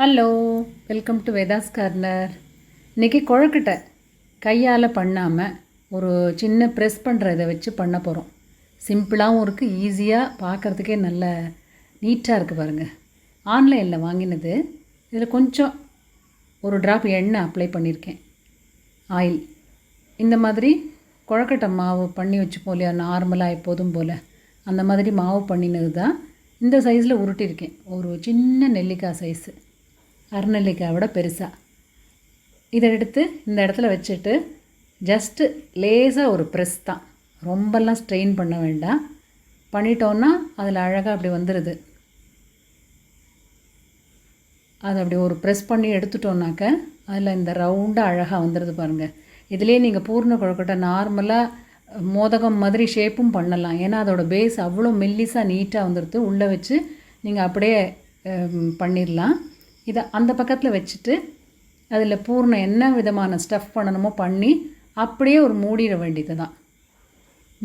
Hello, welcome to Vedas corner. இன்றைக்கி கொழுக்கட்டை கையால் பண்ணாமல் ஒரு சின்ன ப்ரெஸ் பண்ணுற இதை வச்சு பண்ண போகிறோம். சிம்பிளாகவும் இருக்குது, ஈஸியாக பார்க்குறதுக்கே நல்ல நீட்டாக இருக்குது பாருங்கள். ஆன்லைனில் வாங்கினது. இதில் கொஞ்சம் ஒரு ட்ராப் எண்ணெய் அப்ளை பண்ணியிருக்கேன், ஆயில். இந்த மாதிரி கொழுக்கட்டை மாவு பண்ணி வச்சுப்போம் இல்லையா, நார்மலாக எப்போதும் போல் அந்த மாதிரி மாவு பண்ணினது தான். இந்த சைஸில் உருட்டியிருக்கேன். ஒரு சின்ன நெல்லிக்காய் சைஸு, அரைநெல்லிக்காய் விட பெருசாக. இதை எடுத்து இந்த இடத்துல வச்சுட்டு ஜஸ்ட்டு லேசாக ஒரு ப்ரெஸ் தான், ரொம்பலாம் ஸ்ட்ரெயின் பண்ண வேண்டாம். பண்ணிட்டோன்னா அதில் அழகாக அப்படி வந்துடுது. அதை அப்படி ஒரு ப்ரெஸ் பண்ணி எடுத்துட்டோன்னாக்க அதில் இந்த ரவுண்டாக அழகாக வந்துடுது பாருங்கள். இதிலே நீங்கள் பூர்ண கொழுக்கட்டை நார்மலாக மோதகம் மாதிரி ஷேப்பும் பண்ணலாம். ஏன்னா அதோடய பேஸ் அவ்வளோ மெல்லிஸாக நீட்டாக வந்துடுது. உள்ளே வச்சு நீங்கள் அப்படியே பண்ணிடலாம். இதை அந்த பக்கத்தில் வச்சுட்டு அதில் பூர்ண என்ன விதமான ஸ்டஃப் பண்ணணுமோ பண்ணி அப்படியே ஒரு மூடிட வேண்டியது தான்.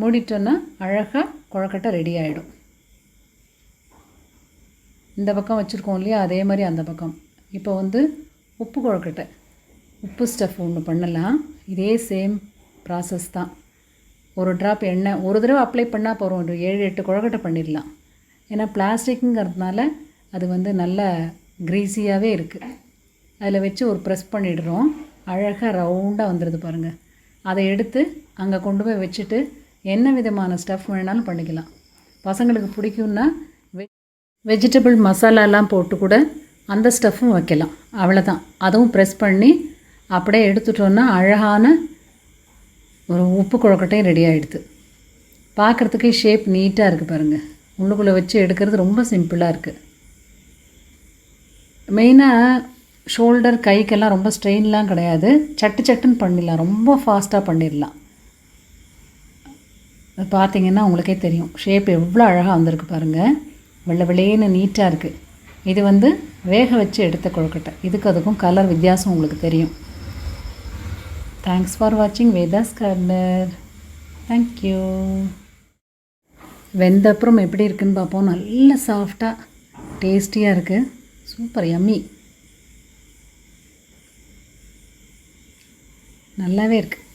மூடிட்டோன்னா அழகாக கொழுக்கட்டை ரெடி ஆகிடும். இந்த பக்கம் வச்சுருக்கோம் இல்லையா, அதே மாதிரி அந்த பக்கம். இப்போ உப்பு கொழுக்கட்டை, உப்பு ஸ்டஃப் ஒன்று பண்ணலாம். இதே சேம் ப்ராசஸ் தான். ஒரு ட்ராப் எண்ணெய் ஒரு தடவை அப்ளை பண்ணால் போகிறோம். ஒரு 7-8 கொழுக்கட்டை பண்ணிடலாம். ஏன்னா பிளாஸ்டிக்குங்கிறதுனால அது நல்ல க்ரீஸியாகவே இருக்குது. அதில் வச்சு ஒரு ப்ரெஸ் பண்ணிடுறோம். அழகாக ரவுண்டாக வந்துடுது பாருங்கள். அதை எடுத்து அங்கே கொண்டு போய் வச்சுட்டு என்ன விதமான ஸ்டஃப் வேணாலும் பண்ணிக்கலாம். பசங்களுக்கு பிடிக்கும்னா வெஜிடபிள் மசாலாலாம் போட்டு கூட அந்த ஸ்டஃப்பும் வைக்கலாம். அவ்வளோதான். அதுவும் ப்ரெஸ் பண்ணி அப்படியே எடுத்துட்டோன்னா அழகான ஒரு உப்பு கொழுக்கட்டையும் ரெடி ஆகிடுது. பார்க்குறதுக்கே ஷேப் நீட்டாக இருக்குது பாருங்கள். உள்ளுக்குள்ளே வச்சு எடுக்கிறது ரொம்ப சிம்பிளாக இருக்குது. மெயினாக ஷோல்டர் கைக்கெல்லாம் ரொம்ப ஸ்ட்ரெயின்லாம் கிடையாது. சட்டுன்னு பண்ணிடலாம், ரொம்ப ஃபாஸ்ட்டாக பண்ணிடலாம். அது பார்த்திங்கன்னா உங்களுக்கே தெரியும் ஷேப் எவ்வளோ அழகாக வந்திருக்கு பாருங்கள். வெள்ளை வெள்ளையேன்னு நீட்டாக இருக்குது. இது வேக வச்சு எடுத்த கொழுக்கட்டை. இதுக்கு அதுக்கும் கலர் வித்தியாசம் உங்களுக்கு தெரியும். தேங்க்ஸ் ஃபார் வாட்சிங் வேதாஸ் கார்னர். தேங்க்யூ. வெந்த அப்புறம் எப்படி இருக்குதுன்னு பார்ப்போம். நல்ல சாஃப்டாக டேஸ்டியாக இருக்குது. சூப்பர், யம்மி, நல்லாவே இருக்குது.